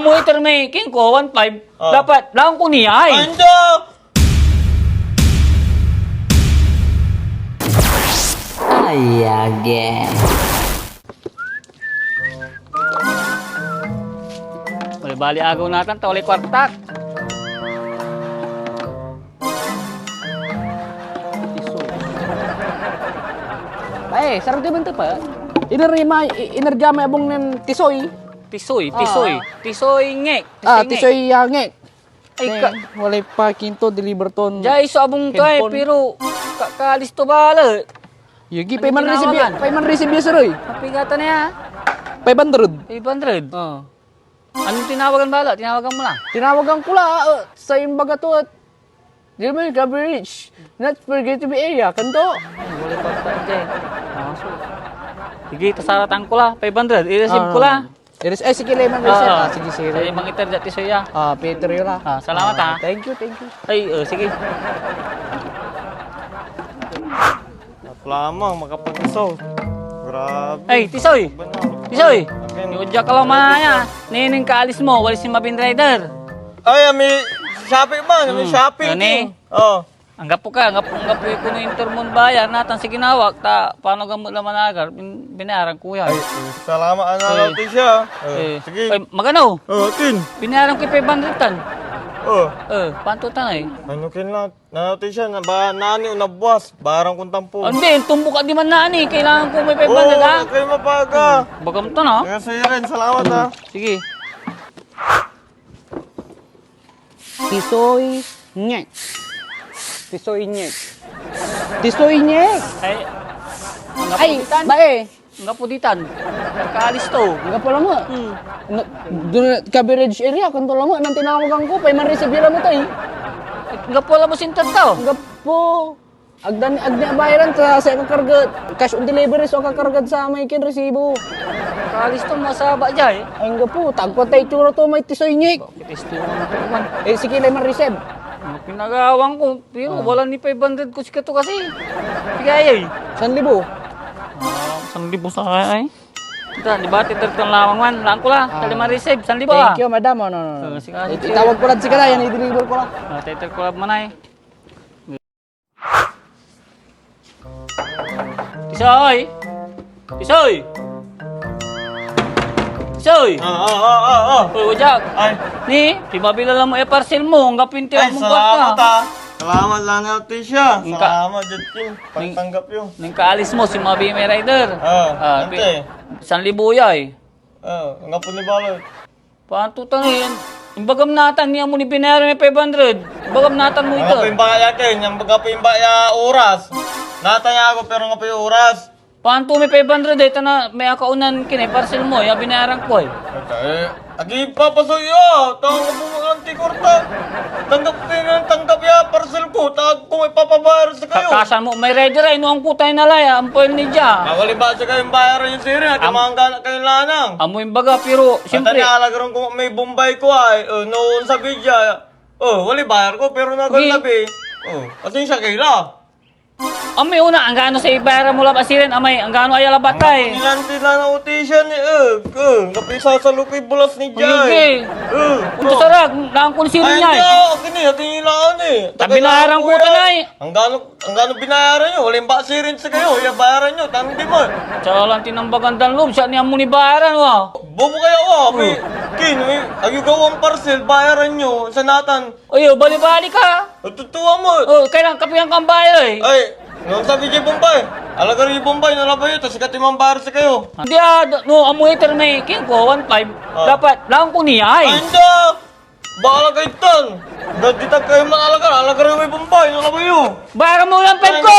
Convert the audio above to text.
Mo itermaking ko, 1.5. Oh. Dapat, lang ko niya ay. Ando! Ay, again. Bali agaw natin, tawali kwartak. Ay, sarap din ba pa? Inergama abong ng tisoy. Tisoy. Tisoy ngek. Tisoy yangek. Ay, Walay pa kinto deliver ton. Jay, so abong to ay, Headphone. pero kaalis to bala. Yugi, Ano tinawagan? payman receive ya saroy. Kapigatan na ya. 500. 500. Oh. Anong tinawagan bala? Tinawagan mo na. Tinawagan ko la sa imbaga to at di mo yung coverage. Not forget to be area. Kanto. Wala kwartak, Jay. Sige, tasaratan ko la. 500. I-receive ko la. Sige, lemon reset. Sige, sige. Sa imang iter dati siya. Peter yun la. Salamat ha. Thank you, thank you. Ay, sige. At lamang, makapag-isaw. Grabe. Ay, Tisoy. Tisoy. Yodya ka lang manaya. Nining kaalis mo, walis si Mabin Rider. Ay, may shopping ba? May shopping. Gani. Oh. Anggap po ka, anggap po ko no intermon bayan natan si ginawak ta paano gamot naman agar binayaran ko yan. Ay, salamat natin siya. Sige. Ay, magano? Tin. Binayaran ko 500 tan. Panto tan ay. Ano kinlat? Natin siya, nani unabwas. Barang kong tampo. Hindi, tumbok ka di man nani, kailangan ko may 500 ha. kayo mapaga. Bagam to no? Kaya sa'yo rin, salamat ha. Sige. Tisoy nyek. Tisoy nyek. Tisoy nyek. Ay, Ay, bae. Nga po ditan. Kaalis to. Nga pala mo. Doon coverage area, kanto lang mo. Nang tinawagan ko, pay man receive mo tayo. Nga po alam mo sinter to. Nga po. Agdan bayaran sa kakarga. Cash on delivery so kakargad sa may kin resibo. Kaalis to, masaba dyan Ay nga po, tagpo tayo tsura to may tisoy nyek. Kitis to man. Sige, lemon receive. Pinagawang ko, pero wala ni 500 ko to kasi. Bigay ay. 1,000. 1,000 sa akin ay. Ito, di ba? Titirtong lamang man. Lang ko la. Kali ma-receive. 1,000 Thank you, madam. No. Sige. Itawag ko lang si Kala, yan i-deliver ko lang. Titir ko lang man ay. Tisoy! Tisoy! Tisoy! Uy, Jack. Ay, Ni, pibabila lang mo parcel mo. Ang gapinti ay, mong salamat kwarta. ha. Salamat lang natin siya. Ning- Salamat, Judkin. Pagtanggap yun. Nang kaalis mo, si Mabi may rider. Ante. 1,000 yay. Nga po ni Balot. Paano tangin? Imbagam natan niya mo ni binayaran may 500. Imbagam natan mo ito. Nga po yung baya yakin. Nga po yung baya oras. Natanya ako pero nga po yung oras. Paano may 500 ito na may akaunan kini parcel mo, ya binayaran ko eh. Agi papasoyo. Tanggap po mga antikorta. Tanggap ya parcel ko. Tag ko may papabayar sa kayo. Kakasan mo, may rider ay noong putay na laya, ang poil ni Dia. Ako ba sa kayong bayaran yung siri? At mga kayong lanang. Amoy baga, pero Siyempre. siyempre, At alagaron ko may Bombay ko ay. Noon sa bidya. Wali bayar ko pero nagalabi. At yun siya kaila. amoy una, ang gaano sa ibayaran mo labasirin, amay, ang gaano ay alabatay. Nilanti na ng utisya ni Kapisa sa lupi bulas ni Sige. Jai. Kung sarag, naang konsiro Ay, niya hindi eh. ako. Kini, hatilaan eh. Binayaran ko tanay. Ang gano binayaran nyo? Walang basirin sa kayo. Iya, bayaran nyo. Tanong di mo. Tsaka lang tinambagan dan loob, siya niya mo ni bayaran wa. Bobo kayo ako. Agugawang parcel, bayaran nyo. Sa natan. Oyo, bali-bali ka. Tutuwa mo. Oh, kailang kapihan kang bayar eh. Ay, nung sabi kay Bombay. Alagar yung Bombay, nalabay ito. Sikat yung bayar sa kayo. Hindi no, amoy itermaking ko, 1.5. Dapat, lang ko niya ay. Ay, hindi. Baka kayo tan. Dagitag kayo man alagar. Alagar yung may Bombay. Nalabay yun. Bayaran mo lang pet ko!